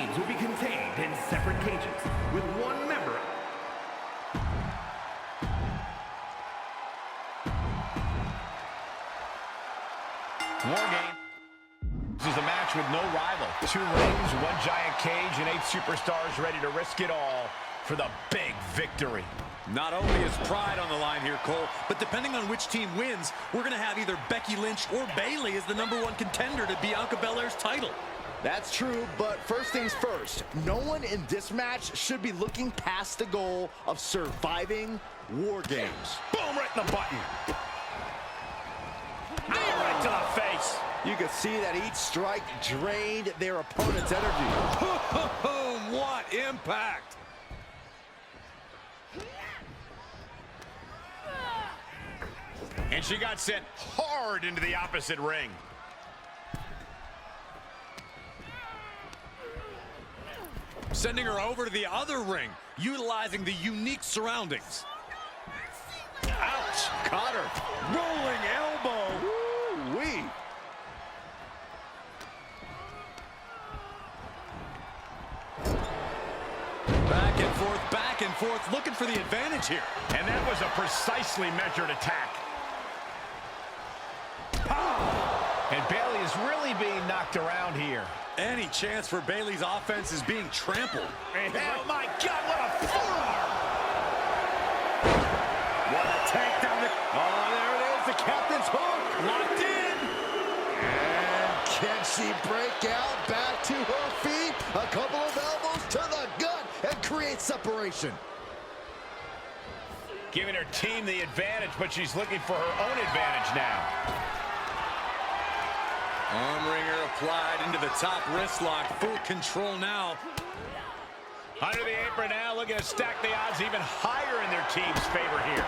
teams will be contained in separate cages with one member. War game. This is a match with no rival. 2 rings, 1 giant cage, and 8 superstars ready to risk it all for the big victory. Not only is pride on the line here, Cole, but depending on which team wins, we're going to have either Becky Lynch or Bayley as the #1 contender to Bianca Belair's title. That's true, but first things first, no one in this match should be looking past the goal of surviving War Games. Boom, right in the button. Knee right to the face. You can see that each strike drained their opponent's energy. Boom, what impact. And she got sent hard into the opposite ring. Sending her over to the other ring, utilizing the unique surroundings. Ouch! Caught her. Rolling elbow. Woo-wee. Back and forth, looking for the advantage here. And that was a precisely measured attack. And Bayley is really being knocked around here. Any chance for Bayley's offense is being trampled. Oh my God, what a forearm! What a takedown. Oh, there it is, the captain's hook. Locked in. And can she break out back to her feet? A couple of elbows to the gut and create separation. Giving her team the advantage, but she's looking for her own advantage now. Arm wringer applied into the top wrist lock. Full control now. Under the apron now, looking to stack the odds even higher in their team's favor here.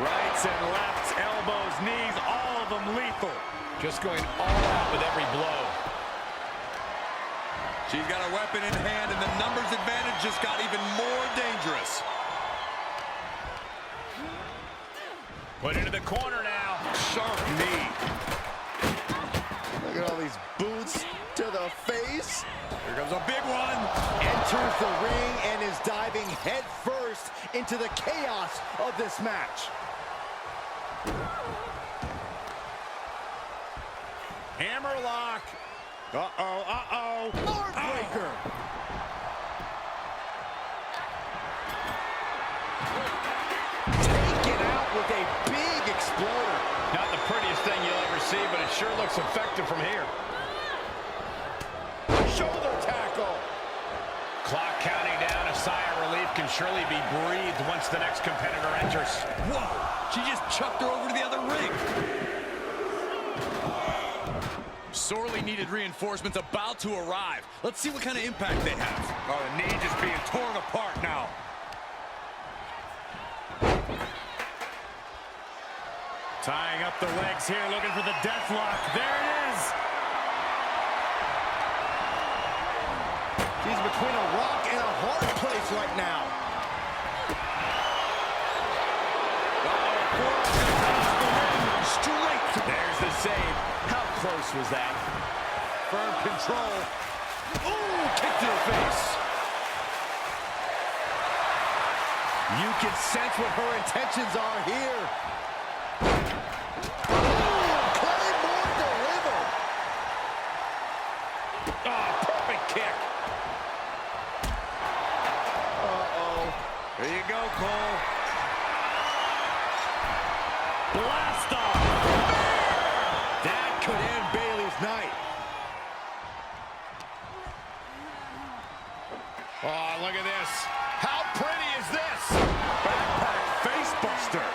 Rights and lefts, elbows, knees, all of them lethal. Just going all out with every blow. She's got a weapon in hand, and the numbers advantage just got even more dangerous. Put into the corner now. Sharp knee. Look at all these boots to the face. Here comes a big one. Enters the ring and is diving head first into the chaos of this match. Hammerlock. Uh-oh. Heartbreaker. Taken out with a big exploder. Not the prettiest thing you'll ever see, but it sure looks effective from here. Shoulder tackle. Clock counting down. A sigh of relief can surely be breathed once the next competitor enters. Whoa, she just chucked her over to the other ring. Sorely needed reinforcements about to arrive. Let's see what kind of impact they have. Oh, the knee just being torn apart now. Tying up the legs here, looking for the death lock. There it is. He's between a rock and a hard place right now. Straight. There's the save. How close was that? Firm control. Ooh, kick to the face. You can sense what her intentions are here. Claymore delivered. Oh, perfect kick. There you go, Cole. Blast off. That could end Bayley's night. Oh, look at this. How pretty is this? Backpack face buster.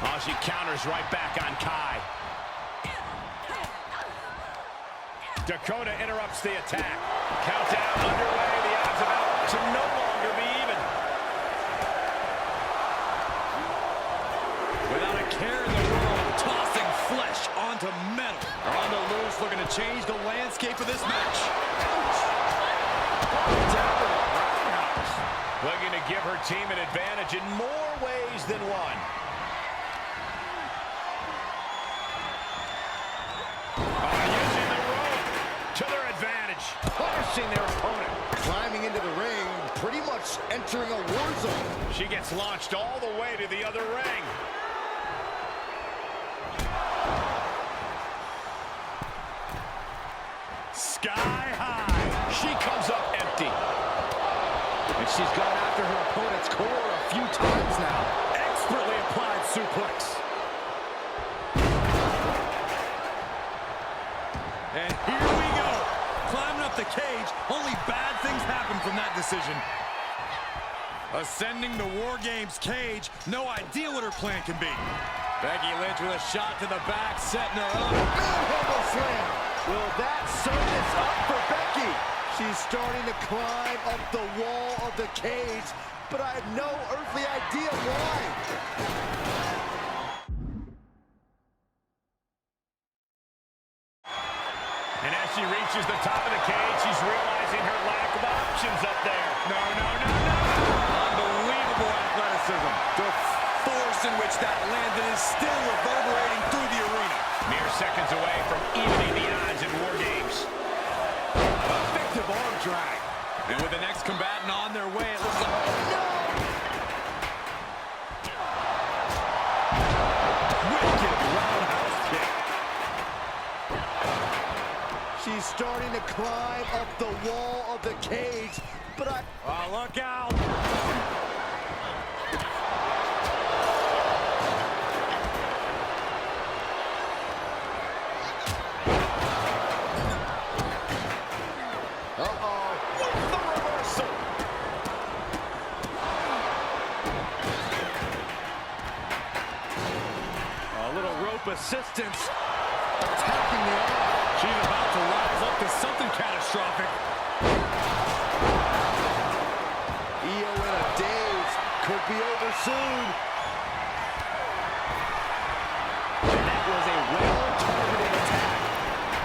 Oh, she counters right back on Kai. Dakota interrupts the attack. Countdown underway. The odds about to no longer be even. Without a care in the world, tossing flesh onto metal. On the loose, looking to change the landscape of this match. Looking to give her team an advantage in more ways than one. Using the rope. crushing their opponent. Climbing into the ring, pretty much entering a war zone. She gets launched all the way to the other ring. Sky high. She comes up empty. And she's gone after her opponent's core a few times now. Expertly applied suplex. And here we go. Climbing up the cage. Only bad things happen from that decision. Ascending the War Games cage. No idea what her plan can be. Becky Lynch with a shot to the back, setting her up. Elbow slam. Will that sew this up for Becky? She's starting to climb up the wall of the cage, but I have no earthly idea why. And as she reaches the top of the cage, she's realizing her lack of options up there. No, no, no, no. Unbelievable athleticism. The force in which that landed is still reverberating through the arena. Mere seconds away from evening the odds in War Games. Effective arm drag. And with the next combatant on their way, it looks like... Wicked roundhouse kick. She's starting to climb up the wall of the cage, but I... Oh, look out. Assistance attacking the arm. She's about to rise up to something catastrophic. Io in a daze. Could be over soon. And that was a well-targeted attack.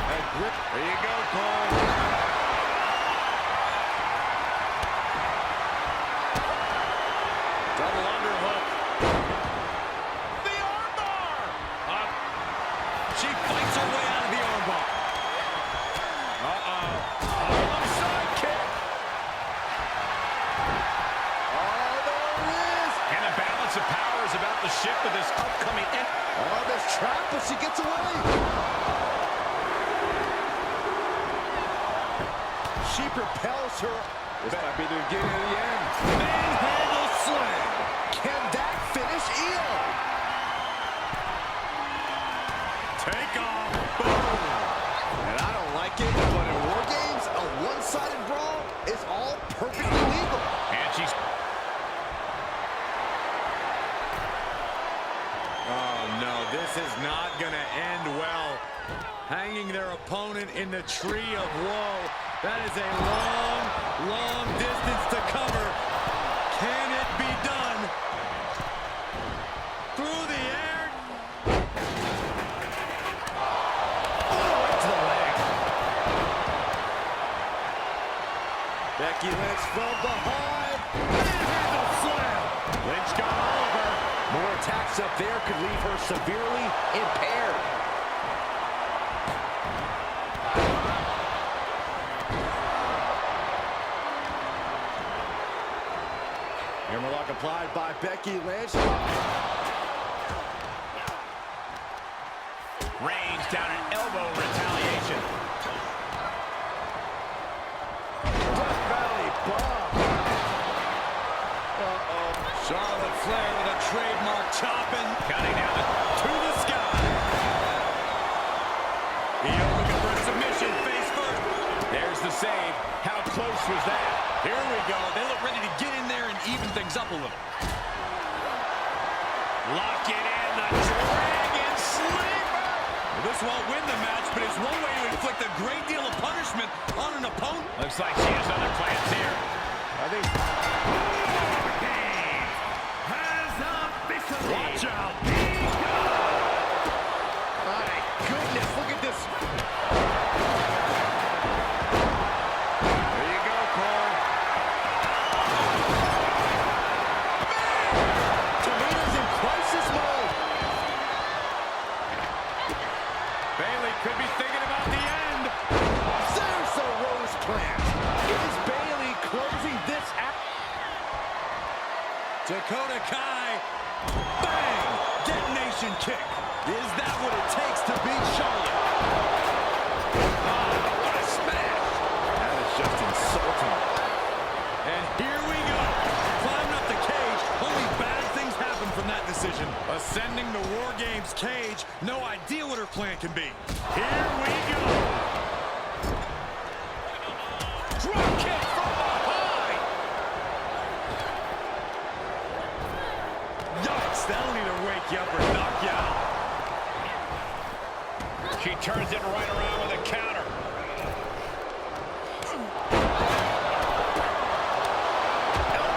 A grip. There you go, Cole. Double underhook. She fights her way out of the armbar. Alongside kick. Oh, there it is. And the balance of power is about to shift with this upcoming end. Oh, this trap, but she gets away. She propels her. This might be the beginning of the end. Manhandle slam. Can that finish Io? Take off. Boom. And I don't like it, but in War Games, a one-sided brawl is all perfectly legal. And she's... Oh, no, this is not going to end well. Hanging their opponent in the tree of woe. That is a long, long distance to cover. Can it be done? Through the air. Becky Lynch from behind. Manhandle slam. Lynch got all of her. More attacks up there could leave her severely impaired. Hammerlock applied by Becky Lynch. Range down an elbow retaliation. Death Valley bomb. Charlotte Flair with a trademark chopping. Counting down To the sky. Io looking for a submission, face first. There's the save. How close was that? Here we go. They look ready to get in there and even things up a little. Lock it in. The Dragon Sleeper. Well, this won't win the match, but it's one way to inflict a great deal of punishment on an opponent. Looks like she has other plans here. I think. Has officially Watch out. My goodness, look at this. There you go, Cole. Tamina's in crisis mode. Bayley could be thinking about the end. There's the Rose Plant. submission kick. Is that what it takes to beat Charlotte? Oh, what a smash. That is just insulting. And here we go. Climbing up the cage. Only bad things happen from that decision. Ascending the War Games cage. No idea what her plan can be. Here we go. Drop kick from behind. Yikes, that'll either wake you up or knock you out. She turns it right around with a counter.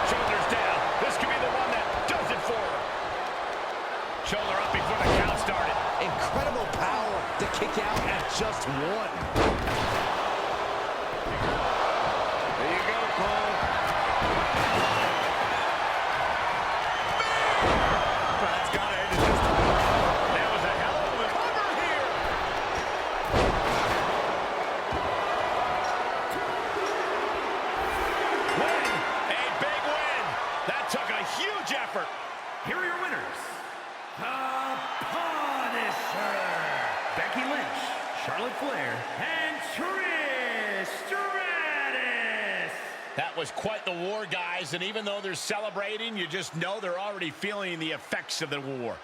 Shoulders down. This could be the one that does it for her. Shoulder up before the count started. Incredible power to kick out at just one. There you go, Cole. That's got to end it this time. That was a hell of a cover here. Win. A big win. That took a huge effort. Here are your winners. The Punisher, Becky Lynch, Charlotte Flair, and Trish Stratus. That was quite the war, guys, and even though they're celebrating, you just know they're already feeling the effects of the war.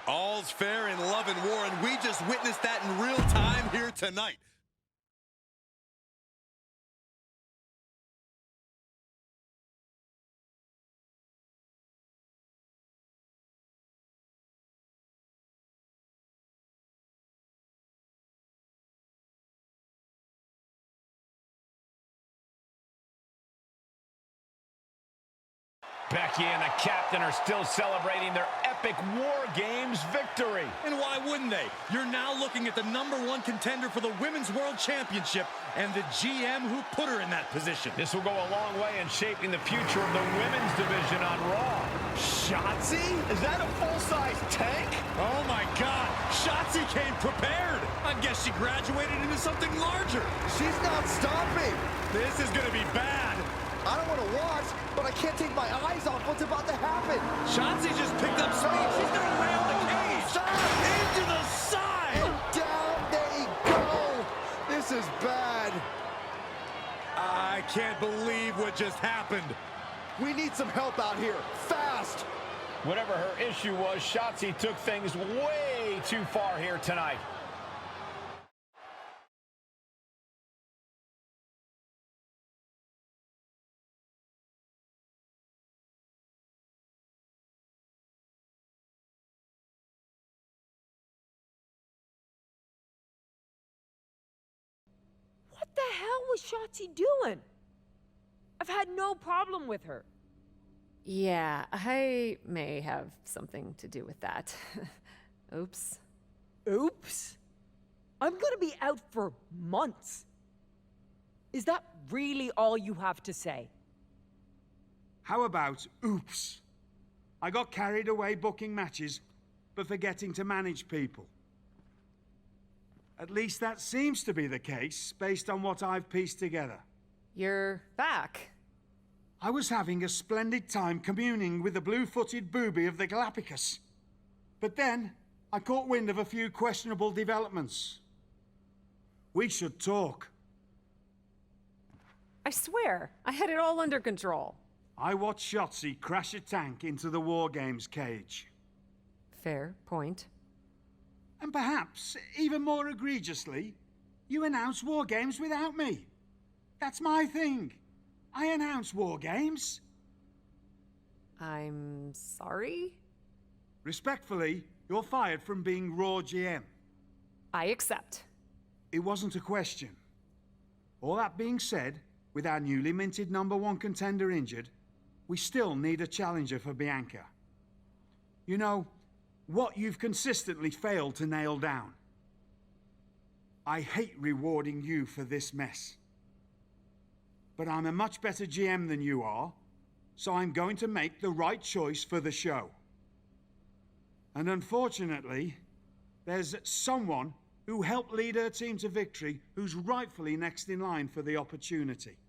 All's fair in love and war, and we just witnessed that in real time here tonight. Becky and the captain are still celebrating their epic War Games victory. And why wouldn't they? You're now looking at the #1 contender for the Women's World Championship and the GM who put her in that position. This will go a long way in shaping the future of the women's division on Raw. Shotzi? Is that a full-size tank? Oh my God, Shotzi came prepared. I guess she graduated into something larger. She's not stopping. This is gonna be bad. I don't want to watch, but I can't take my eyes off what's about to happen. Shotzi just picked up speed. She's gonna rail the cage. Into the side. And down they go. This is bad. I can't believe what just happened. We need some help out here, fast. Whatever her issue was, Shotzi took things way too far here tonight. What the hell was Shotzi doing? I've had no problem with her. Yeah, I may have something to do with that. Oops. Oops. I'm gonna be out for months. Is that really all you have to say? How about oops? I got carried away booking matches, but forgetting to manage people. At least that seems to be the case, based on what I've pieced together. You're back. I was having a splendid time communing with the blue-footed booby of the Galapagos. But then, I caught wind of a few questionable developments. We should talk. I swear, I had it all under control. I watched Shotzi crash a tank into the War Games cage. Fair point. And perhaps, even more egregiously, you announce War Games without me. That's my thing. I announce War Games. I'm sorry? Respectfully, you're fired from being Raw GM. I accept. It wasn't a question. All that being said, with our newly minted #1 contender injured, we still need a challenger for Bianca. You know, what you've consistently failed to nail down. I hate rewarding you for this mess. But I'm a much better GM than you are, so I'm going to make the right choice for the show. And unfortunately, there's someone who helped lead her team to victory who's rightfully next in line for the opportunity.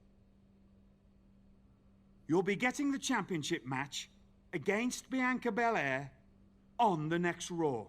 You'll be getting the championship match against Bianca Belair on the next Raw.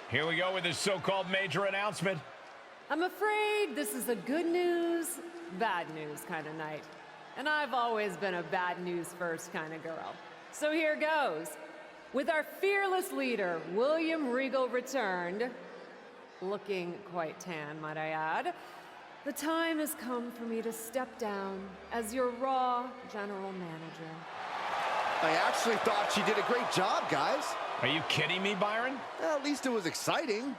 Here we go with this so-called major announcement. I'm afraid this is a good news, bad news kind of night. And I've always been a bad news first kind of girl. So here goes. With our fearless leader, William Regal returned, looking quite tan, might I add, the time has come for me to step down as your Raw General Manager. I actually thought she did a great job, guys. Are you kidding me, Byron? Well, at least it was exciting.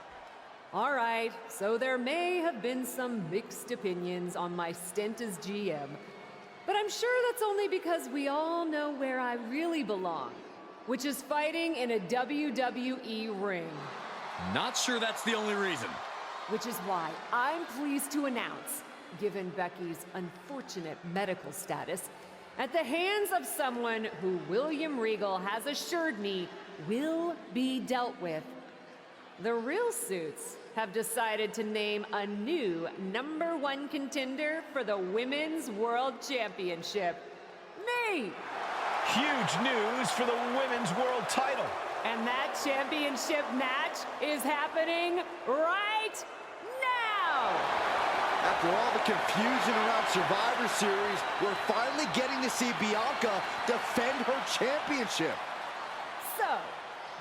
All right, so there may have been some mixed opinions on my stint as GM, but I'm sure that's only because we all know where I really belong, which is fighting in a WWE ring. Not sure that's the only reason. Which is why I'm pleased to announce, given Becky's unfortunate medical status, at the hands of someone who William Regal has assured me will be dealt with, the Real Suits have decided to name a new #1 contender for the Women's World Championship. Me! Huge news for the Women's World title. And that championship match is happening right now! After all the confusion around Survivor Series, we're finally getting to see Bianca defend her championship. So,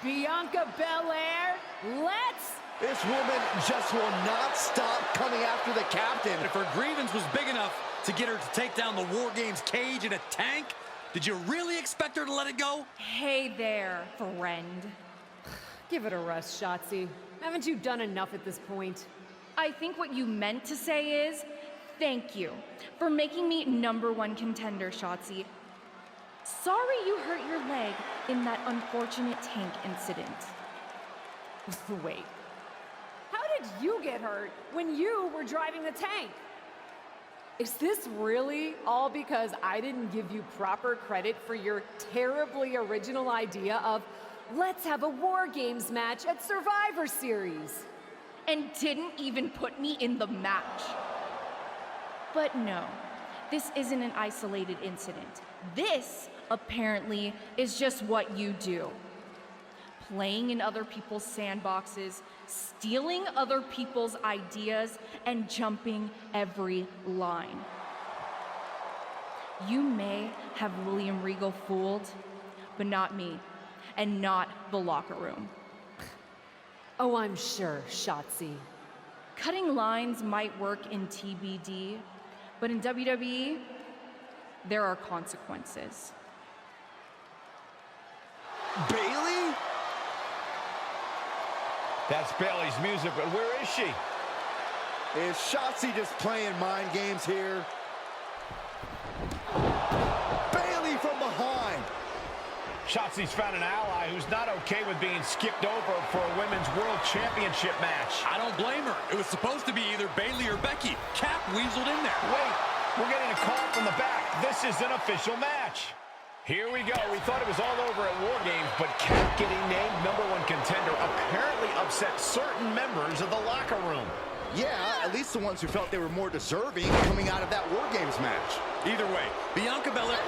Bianca Belair, let's... This woman just will not stop coming after the captain. If her grievance was big enough to get her to take down the War Games cage in a tank, did you really expect her to let it go? Hey there, friend. Give it a rest, Shotzi. Haven't you done enough at this point? I think what you meant to say is, thank you for making me #1 contender, Shotzi. Sorry you hurt your leg in that unfortunate tank incident. Wait. How did you get hurt when you were driving the tank? Is this really all because I didn't give you proper credit for your terribly original idea of, let's have a War Games match at Survivor Series? And didn't even put me in the match. But no, this isn't an isolated incident. This, apparently, is just what you do. Playing in other people's sandboxes, stealing other people's ideas, and jumping every line. You may have William Regal fooled, but not me, and not the locker room. Oh, I'm sure, Shotzi. Cutting lines might work in TBD, but in WWE, there are consequences. Bailey? That's Bailey's music, but where is she? Is Shotzi just playing mind games here? Bailey from behind. Shotzi's found an ally who's not okay with being skipped over for a Women's World Championship match. I don't blame her. It was supposed to be either Bailey or Becky. Cap weaseled in there. Wait, we're getting a call from the back. This is an official match. Here we go. We thought it was all over at War Games, but Cap getting named #1 contender apparently upset certain members of the locker room. Yeah, at least the ones who felt they were more deserving coming out of that War Games match. Either way, Bianca Belair.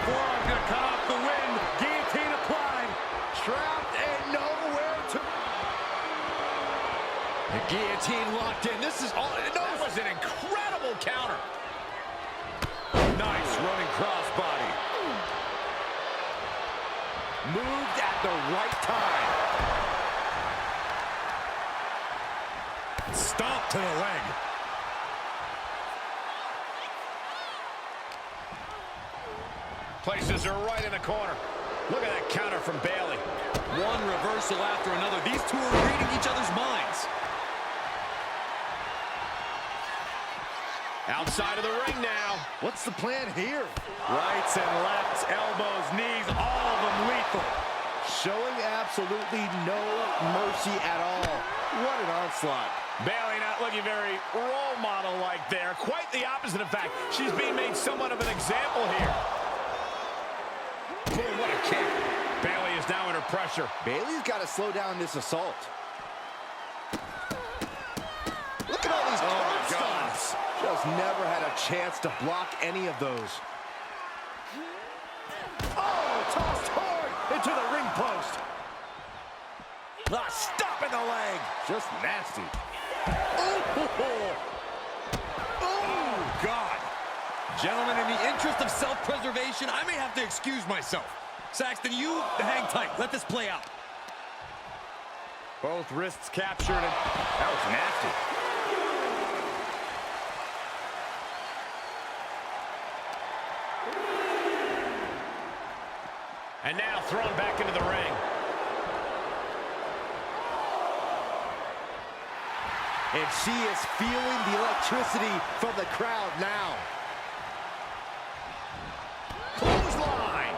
Forearm's gonna cut off the wind. Guillotine applied. Trapped and nowhere to The guillotine locked in. This is all. That was an incredible counter. Nice running crossbody. Moved at the right time. Stomp to the leg. Places her right in the corner. Look at that counter from Bayley. One reversal after another. These two are reading each other's minds. Outside of the ring now. What's the plan here? Rights and lefts, elbows, knees, all of them lethal. Showing absolutely no mercy at all. What an onslaught. Bayley not looking very role model-like there. Quite the opposite, in fact. She's being made somewhat of an example here. Boom, what a kick. Bayley is now under pressure. Bayley's got to slow down this assault. Look at all these curb stomps. Just never had a chance to block any of those. Oh, tossed hard into the ring post. Stop in the leg. Just nasty. Oh, God. Gentlemen, in the interest of self-preservation, I may have to excuse myself. Saxton, you hang tight. Let this play out. Both wrists captured. And that was nasty. And now thrown back into the ring. And she is feeling the electricity from the crowd now. Clothesline.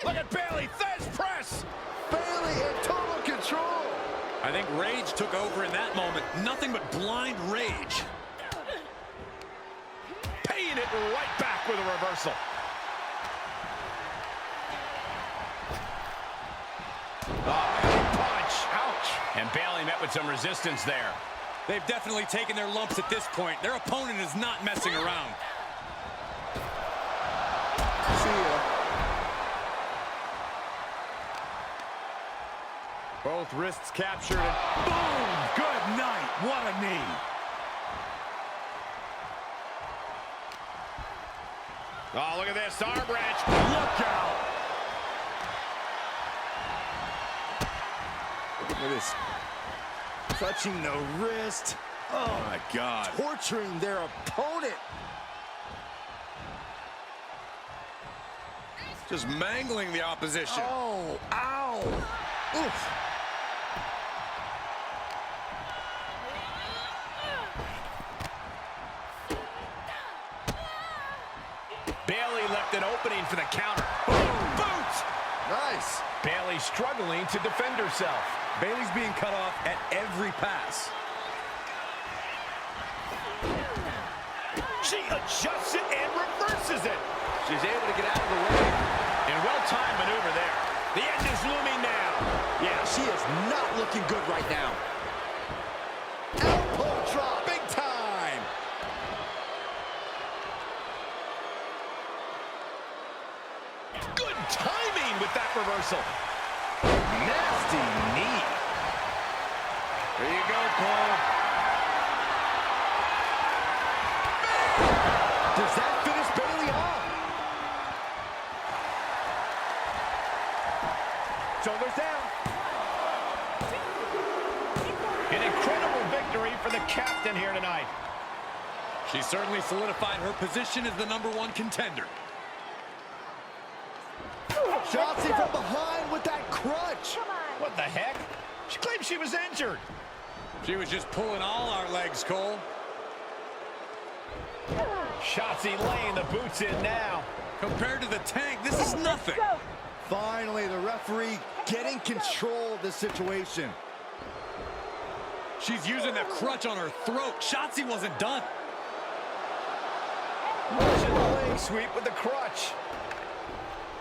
Look at Bayley, Fez press. Bayley in total control. I think rage took over in that moment. Nothing but blind rage. Paying it right back with a reversal. Punch. Ouch. And Bayley met with some resistance there. They've definitely taken their lumps at this point. Their opponent is not messing around. See ya. Both wrists captured. And boom! Good night. What a knee. Oh, look at this. Arm wrench. Look out. Look at this. Touching the wrist. Oh, my God. Torturing their opponent. Just mangling the opposition. Oh, ow. Oof. Bayley left an opening for the counter. Boom! Boots! Nice. Bayley struggling to defend herself. Bayley's being cut off at every pass. She adjusts it and reverses it. She's able to get out of the way. And well-timed maneuver there. The end is looming now. Yeah, she is not looking good right now. Elbow drop, big time. Good timing with that reversal. Nasty knee. There you go, Cole. Does that finish Bayley off? Shoulders down. An incredible victory for the captain here tonight. She certainly solidified her position as the #1 contender. Shotzi from behind with that crunch. What the heck? She claimed she was injured. She was just pulling all our legs, Cole. Shotzi laying the boots in now. Compared to the Tank, this is nothing. Finally, the referee getting control of the situation. She's using the crutch on her throat. Shotzi wasn't done. Russian leg sweep with the crutch.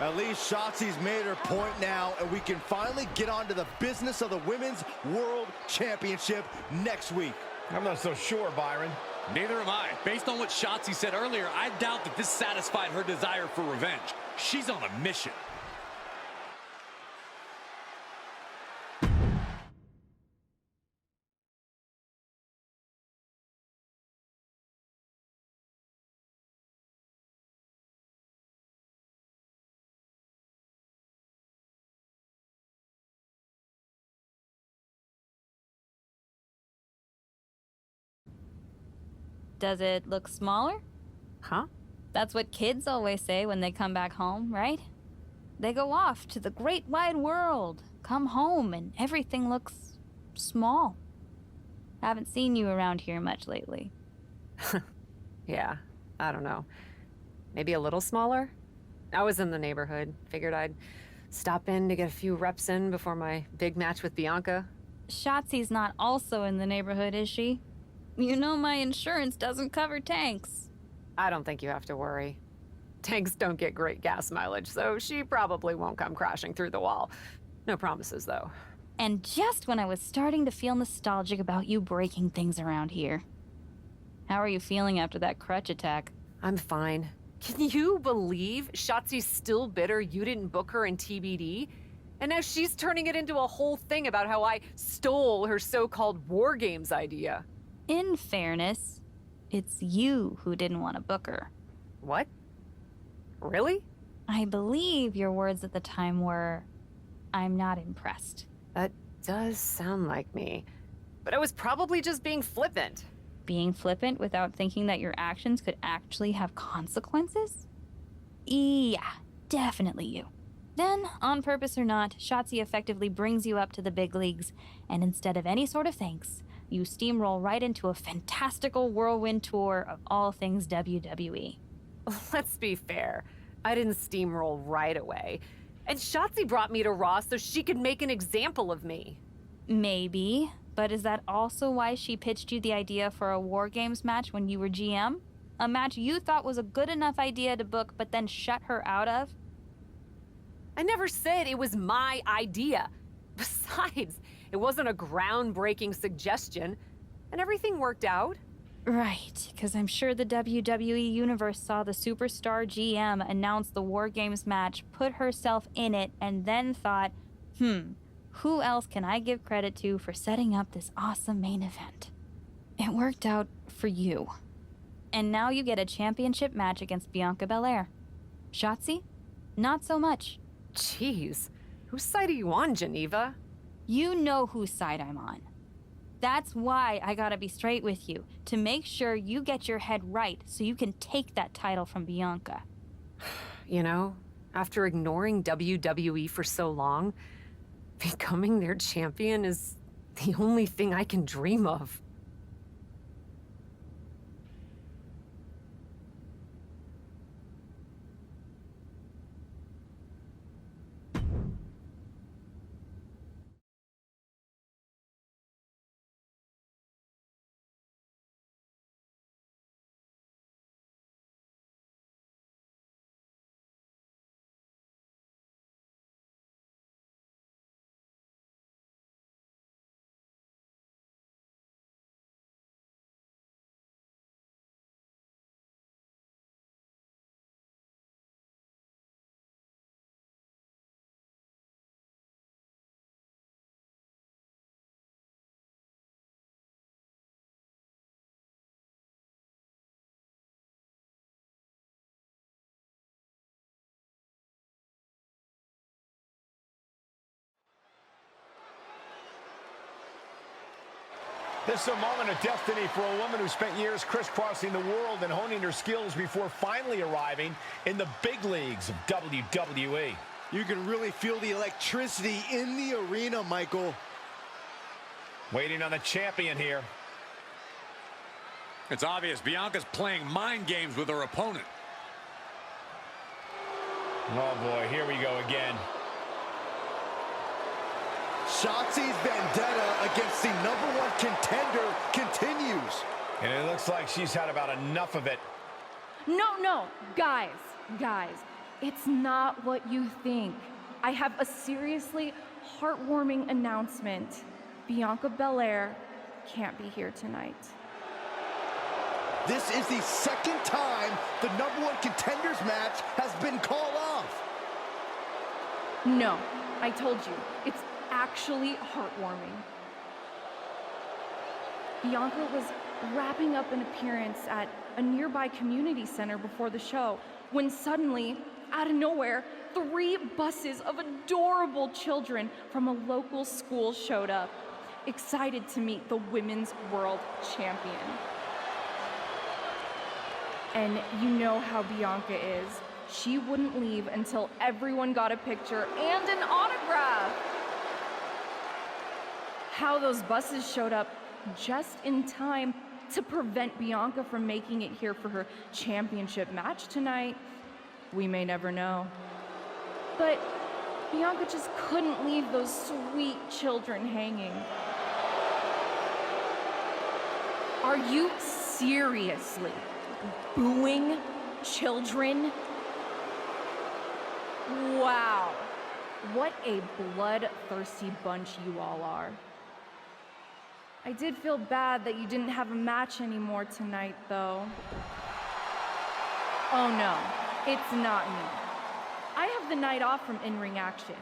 At least Shotzi's made her point now, and we can finally get on to the business of the Women's World Championship next week. I'm not so sure, Byron. Neither am I. Based on what Shotzi said earlier, I doubt that this satisfied her desire for revenge. She's on a mission. Does it look smaller? Huh? That's what kids always say when they come back home, right? They go off to the great wide world, come home, and everything looks small. Haven't seen you around here much lately. Yeah, I don't know. Maybe a little smaller? I was in the neighborhood. Figured I'd stop in to get a few reps in before my big match with Bianca. Shotzi's not also in the neighborhood, is she? You know my insurance doesn't cover tanks. I don't think you have to worry. Tanks don't get great gas mileage, so she probably won't come crashing through the wall. No promises, though. And just when I was starting to feel nostalgic about you breaking things around here. How are you feeling after that crutch attack? I'm fine. Can you believe Shotzi's still bitter you didn't book her in TBD? And now she's turning it into a whole thing about how I stole her so-called War Games idea. In fairness, it's you who didn't want to book her. What? Really? I believe your words at the time were, "I'm not impressed." That does sound like me. But I was probably just being flippant. Being flippant without thinking that your actions could actually have consequences? Yeah, definitely you. Then, on purpose or not, Shotzi effectively brings you up to the big leagues, and instead of any sort of thanks, you steamroll right into a fantastical whirlwind tour of all things WWE. Let's be fair. I didn't steamroll right away. And Shotzi brought me to Raw so she could make an example of me. Maybe, but is that also why she pitched you the idea for a War Games match when you were GM? A match you thought was a good enough idea to book but then shut her out of? I never said it was my idea. Besides, it wasn't a groundbreaking suggestion, and everything worked out. Right, because I'm sure the WWE Universe saw the superstar GM announce the War Games match, put herself in it, and then thought, who else can I give credit to for setting up this awesome main event? It worked out for you. And now you get a championship match against Bianca Belair. Shotzi? Not so much. Jeez, whose side are you on, Geneva? You know whose side I'm on. That's why I gotta be straight with you, to make sure you get your head right so you can take that title from Bianca. You know, after ignoring WWE for so long, becoming their champion is the only thing I can dream of. This is a moment of destiny for a woman who spent years crisscrossing the world and honing her skills before finally arriving in the big leagues of WWE. You can really feel the electricity in the arena, Michael. Waiting on the champion here. It's obvious Bianca's playing mind games with her opponent. Oh boy, here we go again. Shotzi's vendetta against the #1 contender continues. And it looks like she's had about enough of it. No, guys, it's not what you think. I have a seriously heartwarming announcement. Bianca Belair can't be here tonight. This is the second time the #1 contenders match has been called off. No, I told you, it's actually heartwarming. Bianca was wrapping up an appearance at a nearby community center before the show when suddenly, out of nowhere, 3 buses of adorable children from a local school showed up, excited to meet the Women's World Champion. And you know how Bianca is. She wouldn't leave until everyone got a picture and an autograph. How those buses showed up just in time to prevent Bianca from making it here for her championship match tonight, we may never know. But Bianca just couldn't leave those sweet children hanging. Are you seriously booing children? Wow, what a bloodthirsty bunch you all are. I did feel bad that you didn't have a match anymore tonight, though. Oh no, it's not me. I have the night off from in-ring action,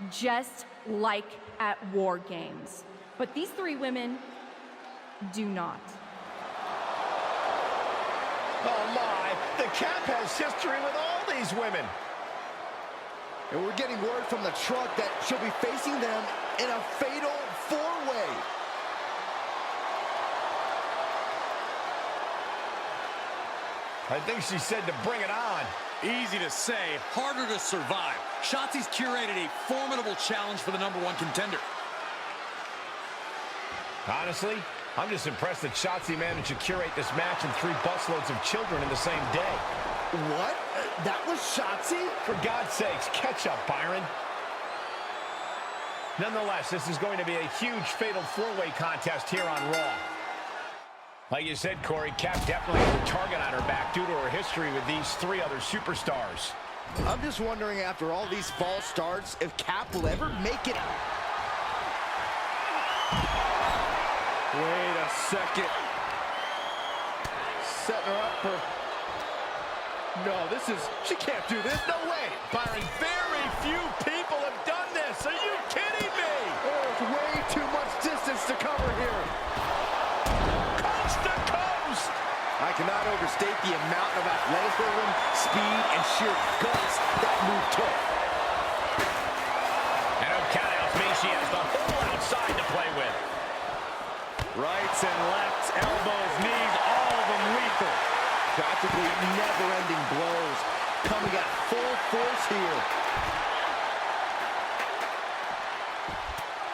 just like at War Games. But these 3 women do not. Oh my, the Cap has history with all these women. And we're getting word from the truck that she'll be facing them in a fatal 4-way. I think she said to bring it on. Easy to say, harder to survive. Shotzi's curated a formidable challenge for the #1 contender. Honestly, I'm just impressed that Shotzi managed to curate this match and 3 busloads of children in the same day. What? That was Shotzi? For God's sakes, catch up, Byron. Nonetheless, this is going to be a huge fatal 4-way contest here on Raw. Like you said, Corey, Cap definitely has a target on her back due to her history with these 3 other superstars. I'm just wondering, after all these false starts, if Cap will ever make it. Wait a second. Setting her up for... No, she can't do this, no way. Byron, very few people have done this. Are you kidding me? There's way too much distance to cover here. Coast to coast. I cannot overstate the amount of athleticism, speed, and sheer guts that move took. And no countouts mean she has the whole outside to play with. Rights and lefts, elbows, knees, all of them lethal. Practically never-ending blows coming at full force here.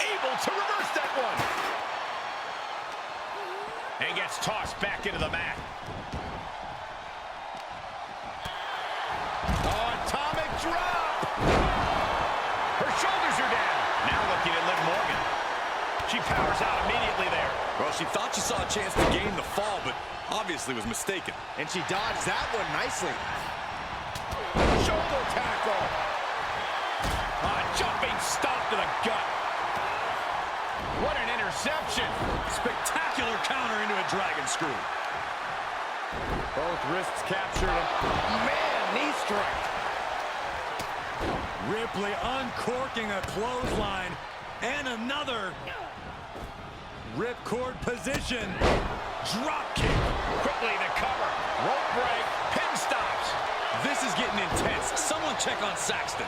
Able to reverse that one. And gets tossed back into the mat. Oh, atomic drop. Her shoulders are down. Now looking at Liv Morgan. She powers out immediately there. Well, she thought she saw a chance to gain the fall, but obviously was mistaken. And she dodged that one nicely. Shoulder tackle. Jumping stomp to the gut. What an interception. Spectacular counter into a dragon screw. Both wrists captured. Man, knee strike. Ripley uncorking a clothesline. And another. Ripcord position. Drop kick. Quickly the cover. Rope break. Pin stops. This is getting intense. Someone check on Saxton.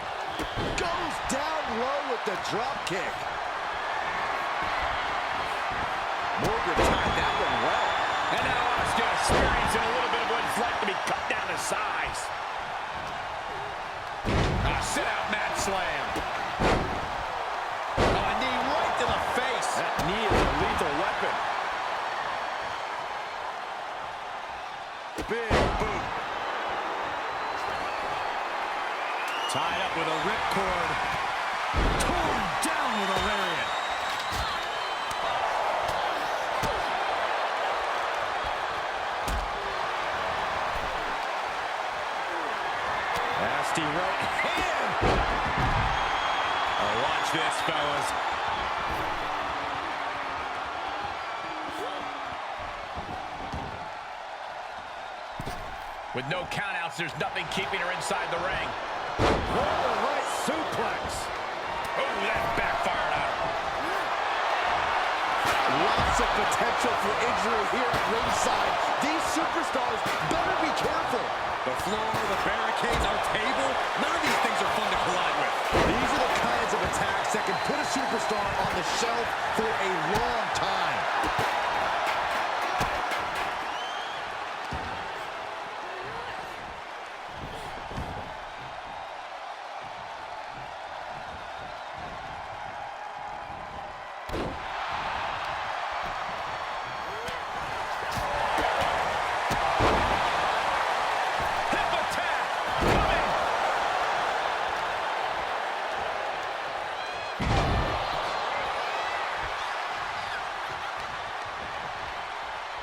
Goes down low with the drop kick. Morgan timed that one well. And now Austin experiencing a little bit of what it's like to be cut down to size. A sit-out mat slam. A knee right to the face. That knee is a lethal weapon. Big boot. Tied up with a ripcord. Torn down with a lariat. Nasty right hand. Oh, watch this, fellas. With no countouts, there's nothing keeping her inside the ring. Right suplex. Oh, that backfired on her. Lots of potential for injury here at ringside. These superstars better be careful. The floor, the barricades, our table, none of these things are fun to collide with. These are the kinds of attacks that can put a superstar on the shelf for a long time.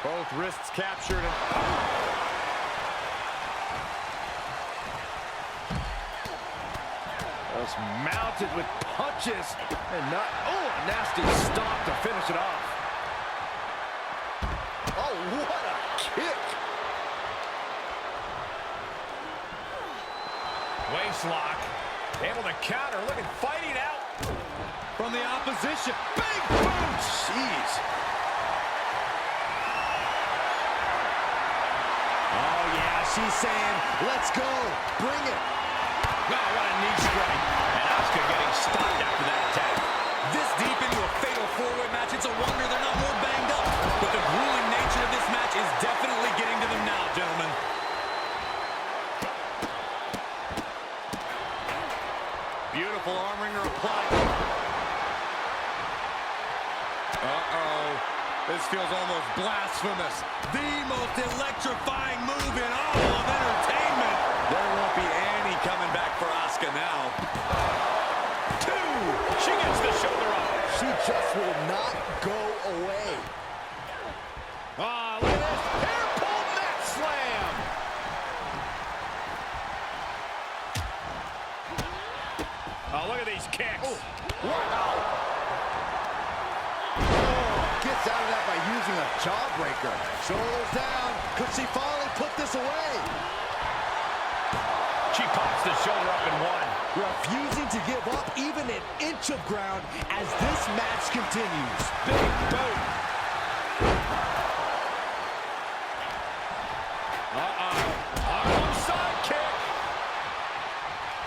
Both wrists captured. Just mounted with punches and not, oh, a nasty stop to finish it off. Oh, what a kick. Waist lock. Able to counter. Look at fighting out. From the opposition. Big boot. Jeez. Oh, yeah, she's saying, let's go. Bring it. Oh, what a knee strike. And Asuka getting stopped after that attack. This deep into a fatal four-way match, it's a wonder they're not more banged up. But the grueling nature of this match is definitely getting to them now, gentlemen. Beautiful arm wringer applied. Uh-oh. This feels almost blasphemous. The most electrifying move in all of entertainment. There won't be any coming back for Asuka now. Two. She gets the shoulder up. She just will not go away. Ah, look at this. Hair pull mat slam. Oh, look at these kicks. Oh, wow. Gets out of that by using a jawbreaker. Shoulders down. Could she finally put this away? She pops the shoulder up and one. Refusing to give up even an inch of ground as this match continues. Big boot. Arm side kick.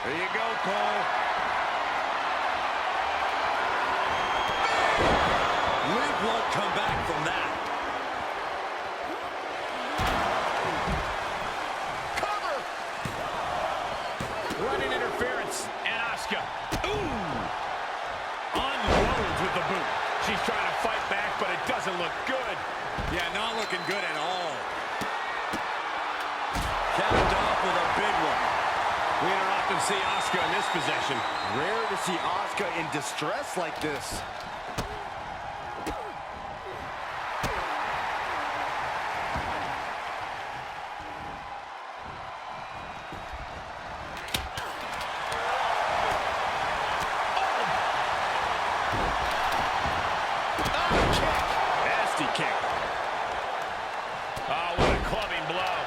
There you go, Cole. Link won't come back from that. Cover. Running interference. And Asuka. Ooh. Unloads with the boot. She's trying to fight back, but it doesn't look good. Yeah, not looking good at all. Capped off with a big one. We don't often see Asuka in this position. Rare to see Asuka in distress like this. Nasty kick. Oh, what a clubbing blow.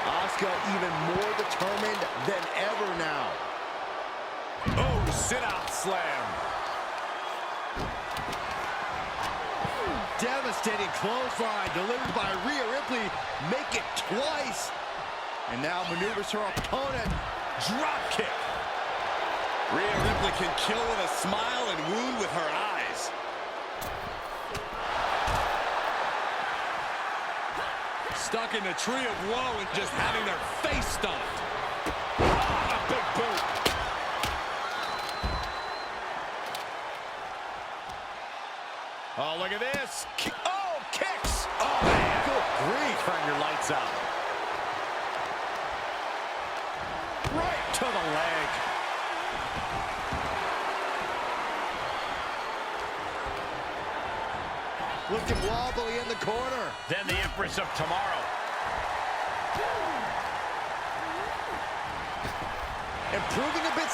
Asuka even more determined than ever now. Oh, sit-out slam. Devastating clothesline delivered by Rhea Ripley. Make it twice. And now maneuvers her opponent. Drop kick. Rhea Ripley can kill with a smile and wound with her eyes. Stuck in the tree of woe and just having their face stomped. A big boot. Oh, look at this. Oh, kicks. Oh, man. Good grief. Turn your lights out. Right to the leg. Looking wobbly in the corner. Then the Empress of Tomorrow. Improving a bit.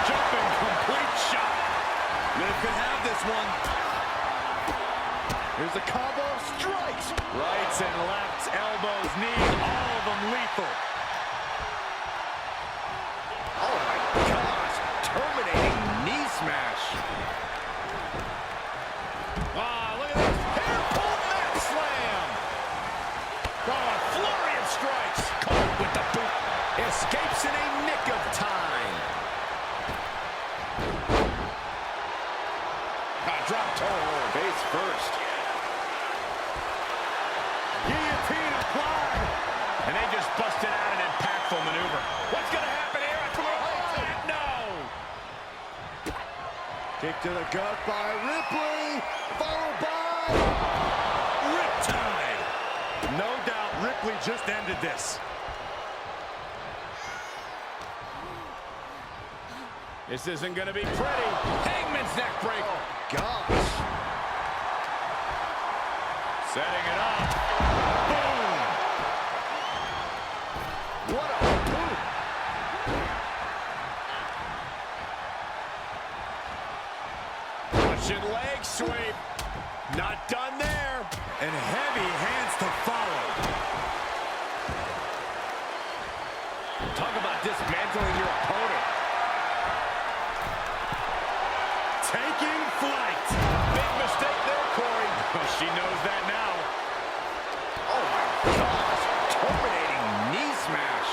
Jumping complete shot. Liv could have this one. Here's the combo of strikes. Right rights and lefts, elbows, knees, all of them lethal. Oh my gosh, terminating knee smash. Ah, look at this. Hair pull mat slam. Oh, a flurry of strikes. Caught with the boot. Escapes in a nick of time. Drop toe. Face first. Guillotine applied. And they just busted out an impactful maneuver. What's going to happen here? No! Kick to the gut by Ripley, followed by... Riptide. No doubt Ripley just ended this. This isn't going to be pretty. Hangman's neck break. Gosh. Setting it up. Boom! What a boot. Russian leg sweep. Not done there. And heavy hands to follow. Talk about dismantling your opponent. Taking flight. Big mistake there, Corey. Well, she knows that now. Oh my gosh, terminating knee smash.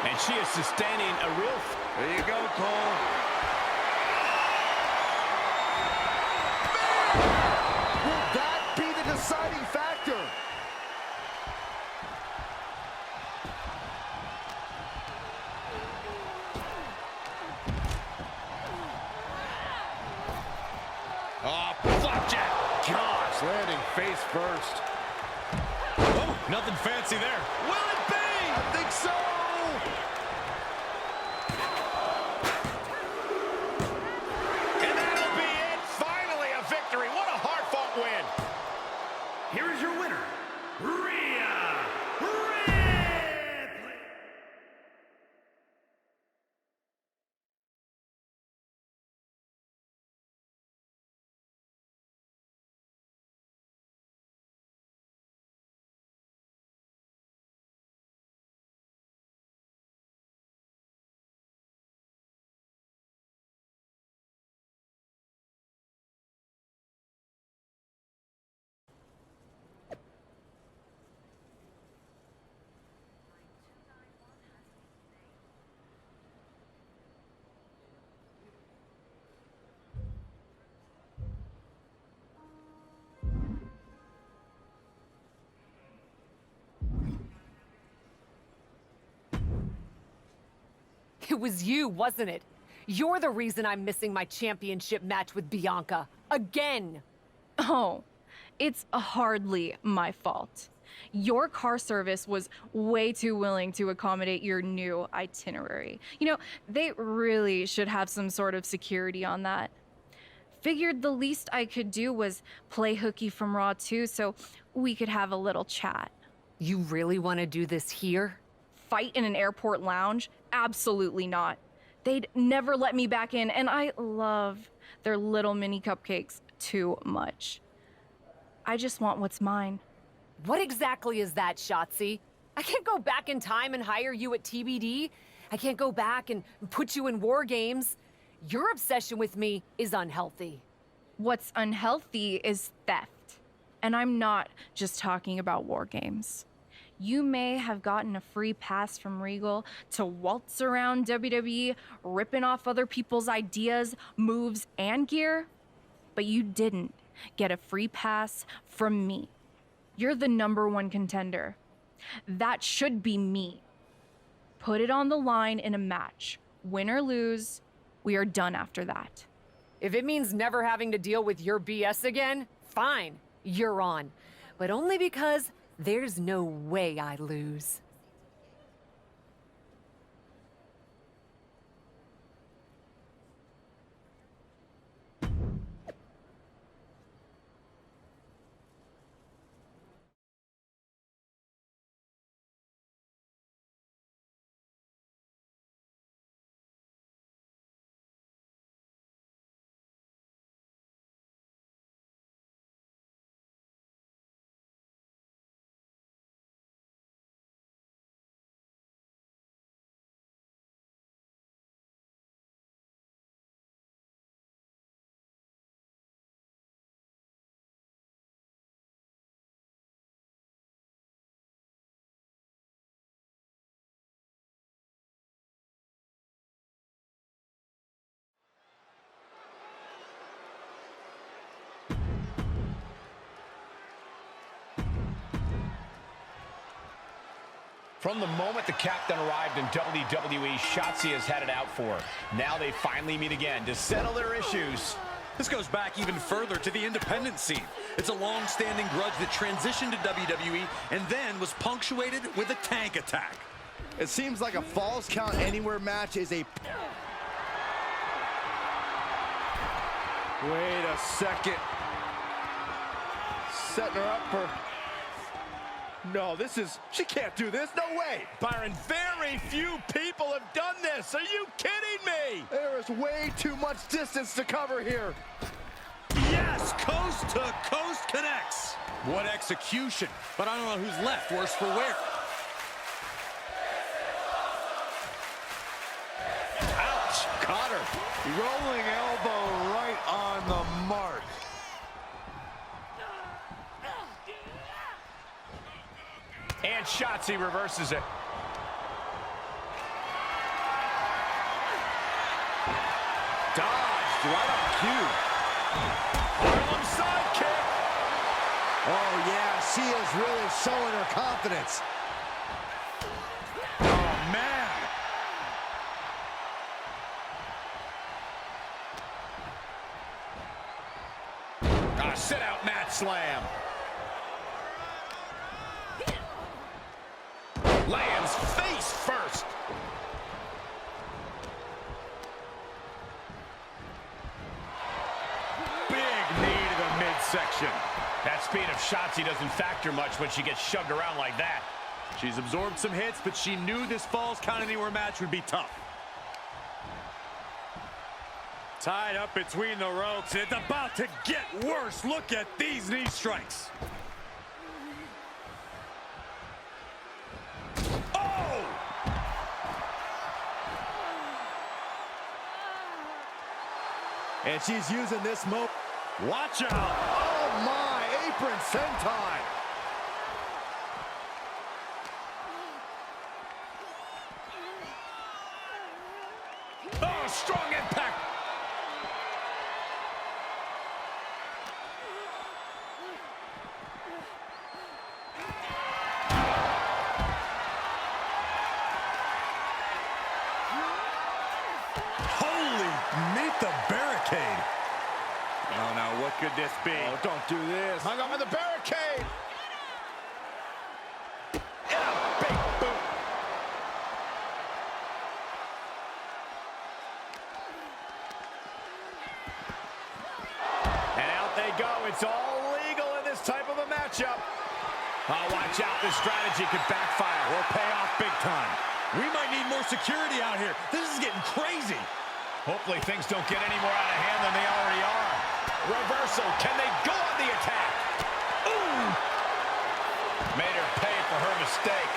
And she is sustaining a real... There you go, Cole. Will that be the deciding factor? Oh, flapjack. Gosh, landing face first. Oh, nothing fancy there. Will it be? I think so. And that'll be it. Finally a victory. What a hard-fought win. Here is your winner, Rhea Ripley. It was you, wasn't it? You're the reason I'm missing my championship match with Bianca. Again! Oh, it's hardly my fault. Your car service was way too willing to accommodate your new itinerary. You know, they really should have some sort of security on that. Figured the least I could do was play hooky from Raw 2 so we could have a little chat. You really want to do this here? Fight in an airport lounge? Absolutely not. They'd never let me back in, and I love their little mini cupcakes too much. I just want what's mine. What exactly is that, Shotzi? I can't go back in time and hire you at TBD. I can't go back and put you in war games. Your obsession with me is unhealthy. What's unhealthy is theft. And I'm not just talking about war games. You may have gotten a free pass from Regal to waltz around WWE, ripping off other people's ideas, moves, and gear, but you didn't get a free pass from me. You're the #1 contender. That should be me. Put it on the line in a match. Win or lose, we are done after that. If it means never having to deal with your BS again, fine, you're on. But only because there's no way I lose. From the moment the captain arrived in WWE, Shotzi has had it out for her. Now they finally meet again to settle their issues. This goes back even further to the independent scene. It's a long-standing grudge that transitioned to WWE and then was punctuated with a tank attack. It seems like a Falls Count Anywhere match is a... Wait a second. Setting her up for... No, this is... She can't do this. No way. Byron, very few people have done this. Are you kidding me? There is way too much distance to cover here. Yes, coast to coast connects. What execution. But I don't know who's left, worse for wear. Ouch. Caught her. Rolling elbow right on the mark. And Shotzi reverses it. Dodged right on cue. Harlem sidekick. Oh, yeah, she is really showing her confidence. Oh, man. Sit-out mat slam. Lands face first. Big knee to the midsection. That speed of Shotzi doesn't factor much when she gets shoved around like that. She's absorbed some hits, but she knew this Falls Count Anywhere match would be tough. Tied up between the ropes. It's about to get worse. Look at these knee strikes. Oh! And she's using this moment. Watch out! Oh, my. Apron senton. Oh, strong impact. Meet the barricade. Oh, no, what could this be? Oh, don't do this. Hung up on the barricade. And a big boot. And out they go. It's all legal in this type of a matchup. Oh, watch out. This strategy could backfire or pay off big time. We might need more security out here. This is getting crazy. Hopefully things don't get any more out of hand than they already are. Reversal. Can they go on the attack? Ooh! Made her pay for her mistake.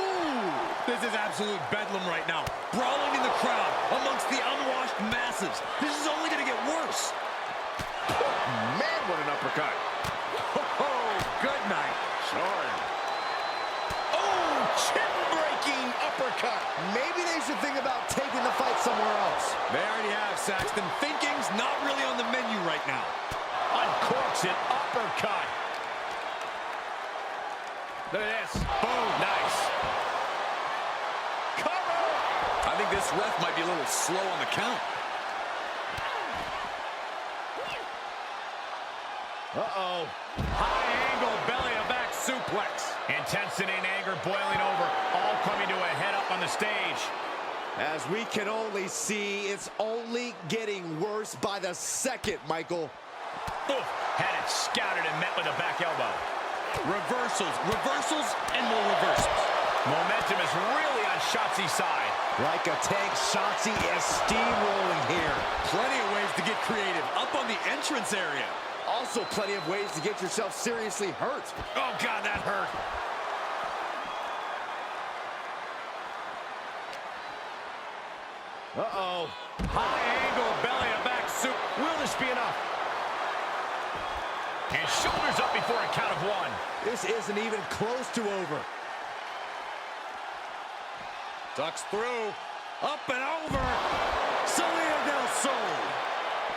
Ooh! This is absolute bedlam right now. Brawling in the crowd amongst the unwashed masses. This is only going to get worse. Man, what an uppercut. Oh, good night. Sorry. Chin-breaking uppercut. Maybe they should think about taking the fight somewhere else. They already have, Saxton. Thinking's not really on the menu right now. Uncorks it. Uppercut. Look at this. Boom. Nice. Cover. I think this ref might be a little slow on the count. Uh-oh. High angle belly-to-back suplex. Intensity and anger boiling over, all coming to a head up on the stage. As we can only see, it's only getting worse by the second, Michael. Oof. Had it scouted and met with a back elbow. Reversals, reversals, and more reversals. Momentum is really on Shotzi's side. Like a tank, Shotzi is steamrolling here. Plenty of ways to get creative. Up on the entrance area. Also plenty of ways to get yourself seriously hurt. Oh, God, that hurt. Uh-oh. High angle belly-to-back soup. Will this be enough? And shoulders up before a count of one. This isn't even close to over. Ducks through. Up and over. Salida del Sol.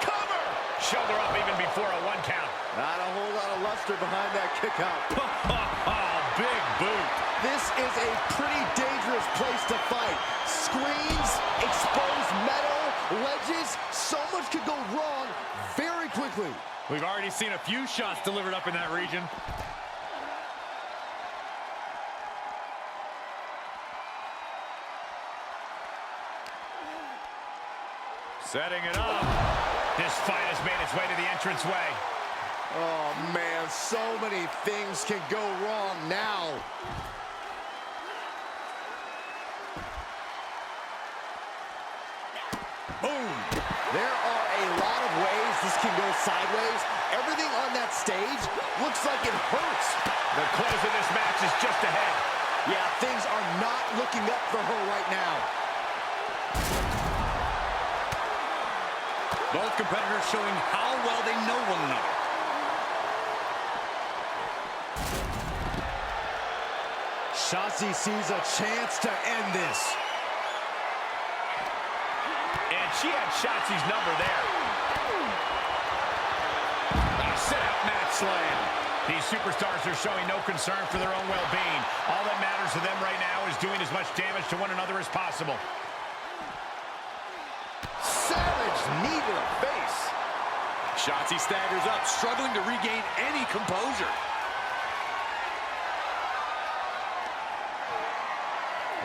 Cover! Shoulder up even before a one count. Not a whole lot of luster behind that kick out. Big boot. This is a pretty dangerous place to fight. Screens, exposed metal, ledges, so much could go wrong very quickly. We've already seen a few shots delivered up in that region. Setting it up. This fight has made its way to the entranceway. Oh, man, so many things can go wrong now. Boom. There are a lot of ways this can go sideways. Everything on that stage looks like it hurts. The close of this match is just ahead. Yeah, things are not looking up for her right now. Both competitors showing how well they know one another. Shotzi sees a chance to end this. And she had Shotzi's number there. A set-up match slam. These superstars are showing no concern for their own well-being. All that matters to them right now is doing as much damage to one another as possible. Savage knee to the face. Shotzi staggers up, struggling to regain any composure.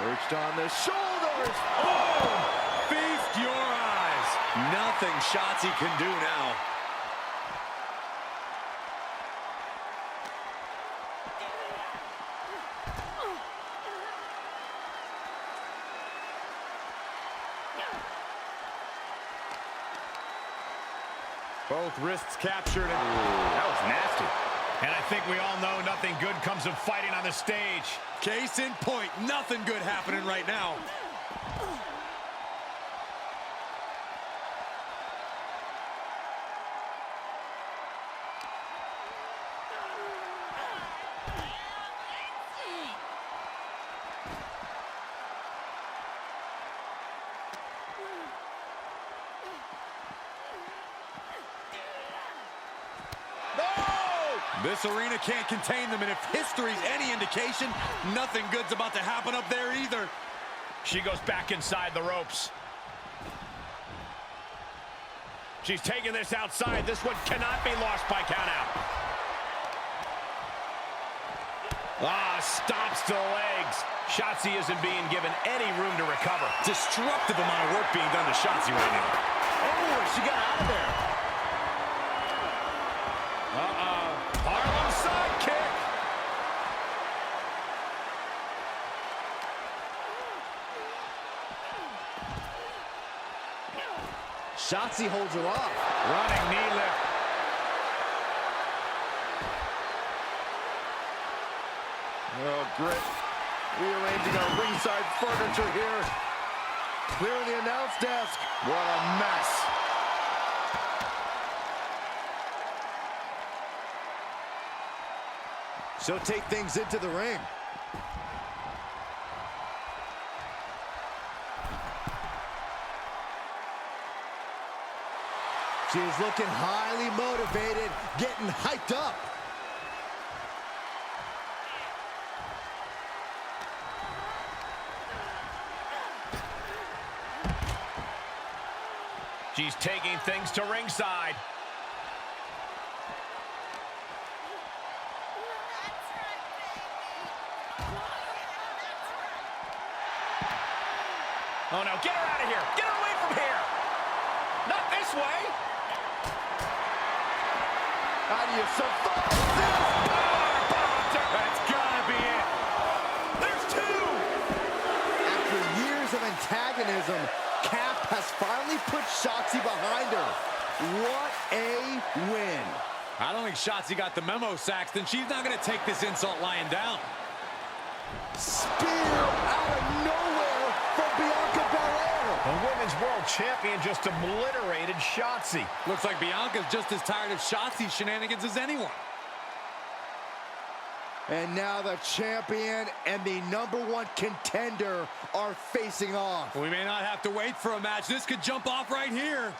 Perched on the shoulders. Oh! Feast your eyes. Nothing Shotzi can do now. Both wrists captured. That was nasty. And I think we all know nothing good comes of fighting on the stage. Case in point, nothing good happening right now. This arena can't contain them, and if history's any indication, nothing good's about to happen up there either. She goes back inside the ropes. She's taking this outside. This one cannot be lost by countout. Stops to the legs. Shotzi isn't being given any room to recover. Destructive amount of work being done to Shotzi right now. Oh, she got out of there. Harlem sidekick. Shotzi holds her off. Running knee lift. Oh, Grit. Rearranging our ringside furniture here. Clearing the announce desk. What a mess. She'll take things into the ring. She's looking highly motivated, getting hyped up. She's taking things to ringside. Oh no, get her out of here! Get her away from here! Not this way! How do you survive this? That's gotta be it! There's two! After years of antagonism, Cap has finally put Shotzi behind her. What a win. I don't think Shotzi got the memo, Saxton. She's not going to take this insult lying down. Spear out of nowhere from Bianca Belair. The Women's World Champion just obliterated Shotzi. Looks like Bianca's just as tired of Shotzi's shenanigans as anyone. And now the champion and the #1 contender are facing off. We may not have to wait for a match. This could jump off right here.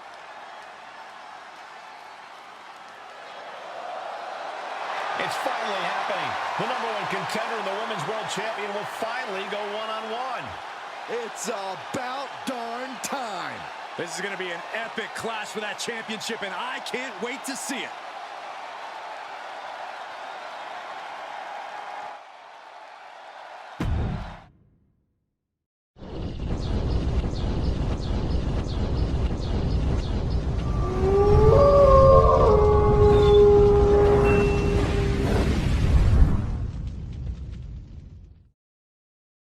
It's finally happening. The #1 contender and the Women's World Champion will finally go one-on-one. It's about darn time. This is going to be an epic clash for that championship, and I can't wait to see it.